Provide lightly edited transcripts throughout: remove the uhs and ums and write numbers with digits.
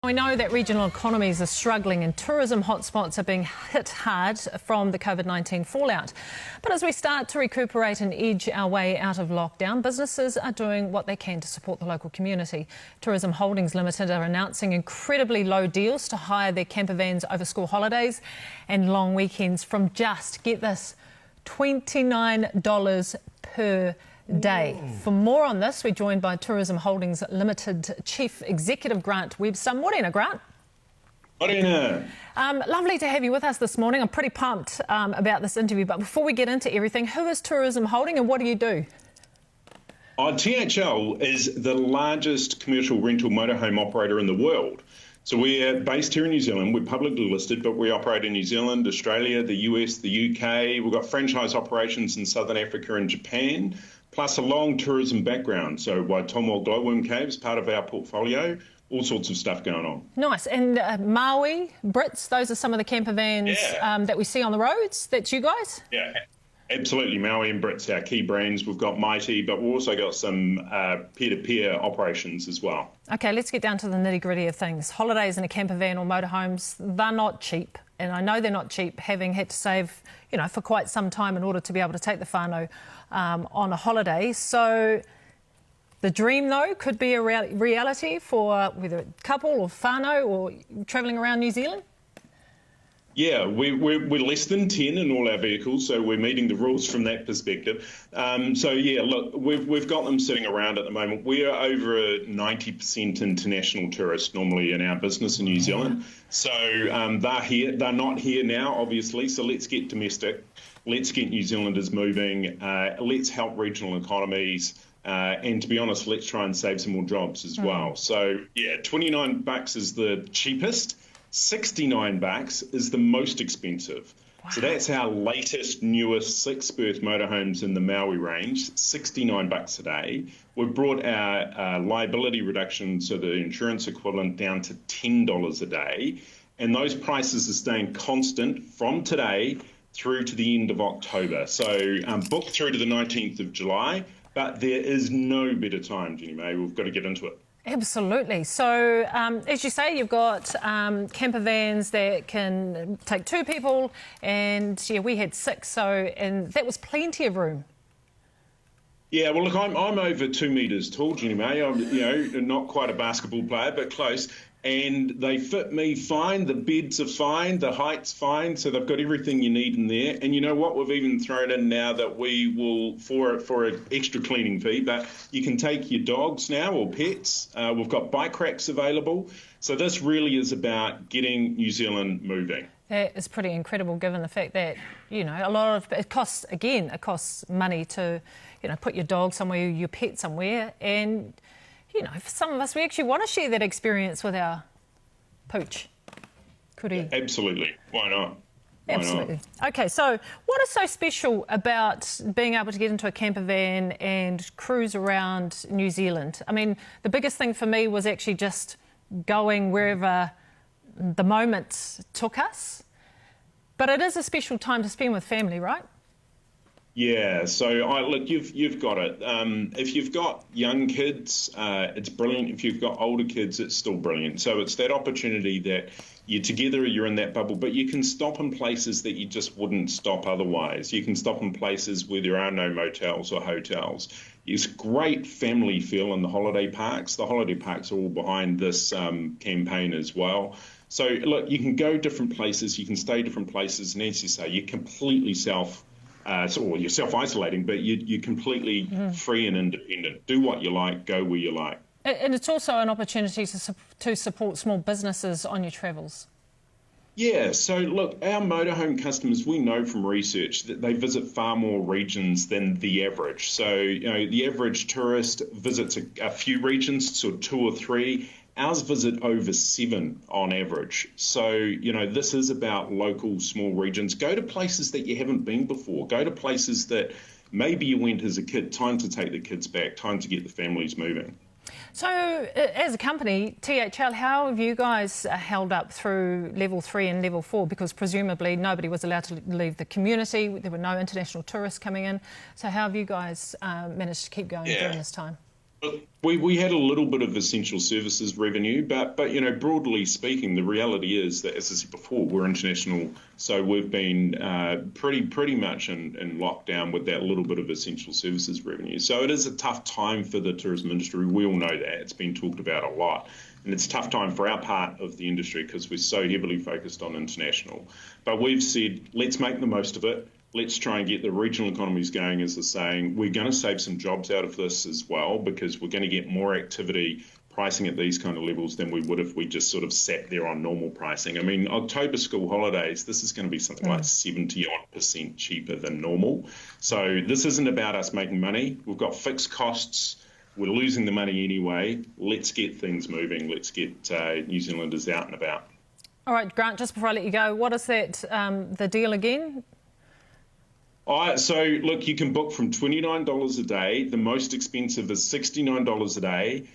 We know that regional economies are struggling and tourism hotspots are being hit hard from the Covid-19 fallout. But as we start to recuperate and edge our way out of lockdown, businesses are doing what they can to support the local community. Tourism Holdings Limited are announcing incredibly low deals to hire their camper vans over school holidays and long weekends from just, get this, $29 per day. For more on this, we're joined by Tourism Holdings Limited Chief Executive Grant Webster. Morena, Grant. Morena. Lovely to have you with us this morning. I'm pretty pumped about this interview, but before we get into everything, who is Tourism Holding and what do you do? THL is the largest commercial rental motorhome operator in the world. So we're based here in New Zealand. We're publicly listed, but we operate in New Zealand, Australia, the US, the UK. We've got franchise operations in Southern Africa and Japan, plus a long tourism background. So Waitomo Glowworm Caves, part of our portfolio, all sorts of stuff going on. Nice. And Maui, Brits, those are some of the camper vans that we see on the roads. That's you guys? Yeah, absolutely. Maui and Brits, our key brands. We've got Mighty, but we've also got some peer-to-peer operations as well. OK, let's get down to the nitty-gritty of things. Holidays in a camper van or motorhomes, they're not cheap. And I know they're not cheap, having had to save, for quite some time in order to be able to take the whānau on a holiday. So the dream, though, could be a reality for whether a couple or whānau or travelling around New Zealand? Yeah, we're less than 10 in all our vehicles, so we're meeting the rules from that perspective. So, yeah, look, we've got them sitting around at the moment. We are over a 90% international tourists normally in our business in New Zealand. So they're here. They're not here now, obviously, so let's get domestic. Let's get New Zealanders moving. Let's help regional economies. And to be honest, let's try and save some more jobs as well. So, yeah, $29 is the cheapest. $69 is the most expensive. Wow. So that's our latest, newest 6-berth motorhomes in the Maui range, $69 a day. We've brought our liability reduction, so the insurance equivalent, down to $10 a day. And those prices are staying constant from today through to the end of October. So book through to the 19th of July, but there is no better time, Jenny May. We've got to get into it. Absolutely. So, as you say, you've got camper vans that can take 2 people, and yeah, we had 6, and that was plenty of room. Yeah, well, look, I'm over 2 metres tall, Jenny May. I'm, not quite a basketball player, but close. And they fit me fine. The beds are fine. The height's fine. So they've got everything you need in there. And you know what? We've even thrown in now that we will, for an extra cleaning fee, but you can take your dogs now or pets. We've got bike racks available. So this really is about getting New Zealand moving. That is pretty incredible, given the fact that, a lot of it costs money to, put your dog somewhere, your pet somewhere. And for some of us, we actually want to share that experience with our pooch. Could he? Absolutely. Why not? Absolutely. OK, so what is so special about being able to get into a camper van and cruise around New Zealand? I mean, the biggest thing for me was actually just going wherever the moment took us. But it is a special time to spend with family, right? Yeah, so look, you've got it. If you've got young kids, it's brilliant. If you've got older kids, it's still brilliant. So it's that opportunity that you're together, you're in that bubble, but you can stop in places that you just wouldn't stop otherwise. You can stop in places where there are no motels or hotels. There's great family feel in the holiday parks. The holiday parks are all behind this campaign as well. So look, you can go different places, you can stay different places, and as you say, you're completely you're self-isolating, but you're completely free and independent. Do what you like, go where you like. And it's also an opportunity to support small businesses on your travels. Yeah, so look, our motorhome customers, we know from research that they visit far more regions than the average. So, the average tourist visits a few regions, so 2 or 3. Ours visit over 7 on average. So, this is about local small regions. Go to places that you haven't been before. Go to places that maybe you went as a kid. Time to take the kids back. Time to get the families moving. So, as a company, THL, how have you guys held up through level 3 and level 4? Because presumably nobody was allowed to leave the community. There were no international tourists coming in. So how have you guys managed to keep going during this time? We had a little bit of essential services revenue, but broadly speaking, the reality is that, as I said before, we're international, so we've been pretty much in lockdown with that little bit of essential services revenue. So it is a tough time for the tourism industry. We all know that. It's been talked about a lot. And it's a tough time for our part of the industry because we're so heavily focused on international. But we've said, let's make the most of it. Let's try and get the regional economies going, as they're saying. We're going to save some jobs out of this as well because we're going to get more activity pricing at these kind of levels than we would if we just sort of sat there on normal pricing. I mean, October school holidays, this is going to be something like 70% cheaper than normal. So this isn't about us making money. We've got fixed costs. We're losing the money anyway. Let's get things moving. Let's get New Zealanders out and about. All right, Grant, just before I let you go, what is that, the deal again? So, look, you can book from $29 a day. The most expensive is $69 a day.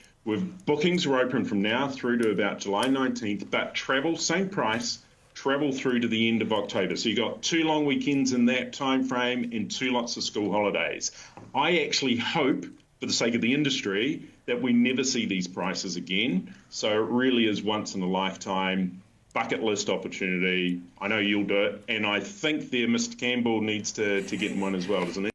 Bookings are open from now through to about July 19th, but travel, same price, travel through to the end of October. So you've got 2 long weekends in that time frame and 2 lots of school holidays. I actually hope, for the sake of the industry, that we never see these prices again. So it really is once in a lifetime bucket list opportunity. I know you'll do it, and I think there Mr. Campbell needs to get in one as well, doesn't he?